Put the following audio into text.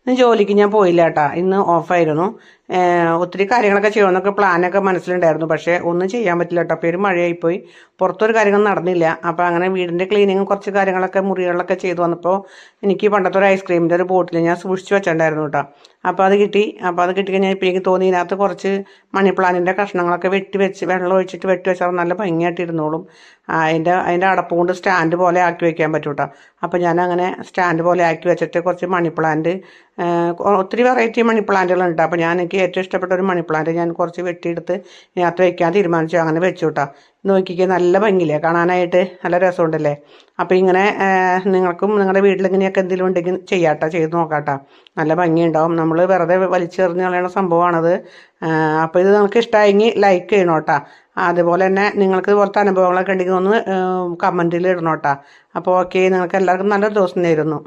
ഇന്ന് ജോലിക്ക് ഞാൻ പോയില്ല കേട്ടാ. ഇന്ന് ഓഫായിരുന്നു. ഒത്തിരി കാര്യങ്ങളൊക്കെ ചെയ്യുമെന്നൊക്കെ പ്ലാനൊക്കെ മനസ്സിലുണ്ടായിരുന്നു. പക്ഷേ ഒന്നും ചെയ്യാൻ പറ്റില്ല കേട്ടോ. പേര് മഴയായിപ്പോയി. പുറത്തൊരു കാര്യങ്ങൾ നടന്നില്ല. അപ്പോൾ അങ്ങനെ വീടിൻ്റെ ക്ലീനിങ്ങും കുറച്ച് കാര്യങ്ങളൊക്കെ മുറികളിലൊക്കെ ചെയ്തു വന്നപ്പോൾ എനിക്ക് പണ്ടത്തെ ഒരു ഐസ്ക്രീമിൻ്റെ ഒരു ബോട്ടിൽ ഞാൻ സൂക്ഷിച്ച് വെച്ചിട്ടുണ്ടായിരുന്നു കേട്ടോ. അപ്പോൾ അത് കിട്ടി. അപ്പോൾ അത് കിട്ടിക്കഴിഞ്ഞാൽ ഇപ്പോൾ എനിക്ക് തോന്നി ഇതിനകത്ത് കുറച്ച് മണി പ്ലാന്റിൻ്റെ കഷ്ണങ്ങളൊക്കെ വെട്ടി വെച്ച് വെള്ളം ഒഴിച്ചിട്ട് വെട്ടി വെച്ചാൽ നല്ല ഭംഗിയായിട്ട് ഇരുന്നോളും. അതിൻ്റെ അടപ്പ് കൊണ്ട് സ്റ്റാൻഡ് പോലെ ആക്കി വെക്കാൻ പറ്റും കേട്ടോ. അപ്പോൾ ഞാൻ അങ്ങനെ സ്റ്റാൻഡ് പോലെ ആക്കി വെച്ചിട്ട് കുറച്ച് മണി പ്ലാന്റ്, ഒത്തിരി വെറൈറ്റി മണി പ്ലാന്റുകളുണ്ട്. അപ്പോൾ എനിക്ക് ഏറ്റവും ഇഷ്ടപ്പെട്ട ഒരു മണി പ്ലാന്റ് ഞാൻ കുറച്ച് വെട്ടിയെടുത്ത് ഇതിനകത്ത് വെക്കാൻ തീരുമാനിച്ചു. അങ്ങനെ വെച്ചു കേട്ടോ. നോക്കിക്കേ, നല്ല ഭംഗിയില്ലേ കാണാനായിട്ട്, നല്ല രസമുണ്ടല്ലേ. അപ്പോൾ ഇങ്ങനെ നിങ്ങൾക്കും നിങ്ങളുടെ വീട്ടിൽ ഇങ്ങനെയൊക്കെ എന്തെങ്കിലും ഉണ്ടെങ്കിൽ ചെയ്യാട്ടോ, ചെയ്ത് നോക്കാട്ടോ. നല്ല ഭംഗിയുണ്ടാവും. നമ്മൾ വെറുതെ വലിച്ചെറിഞ്ഞ് കളയുന്ന സംഭവമാണത്. അപ്പോൾ ഇത് നിങ്ങൾക്ക് ഇഷ്ടമായെങ്കിൽ ലൈക്ക് ചെയ്യണം കേട്ടോ. അതുപോലെ തന്നെ നിങ്ങൾക്ക് ഇതുപോലത്തെ അനുഭവങ്ങളൊക്കെ ഉണ്ടെങ്കിൽ ഒന്ന് കമൻറ്റിൽ ഇടണം കേട്ടോ. അപ്പോൾ ഓക്കെ, നിങ്ങൾക്ക് എല്ലാവർക്കും നല്ലൊരു ദിവസം നേരുന്നു.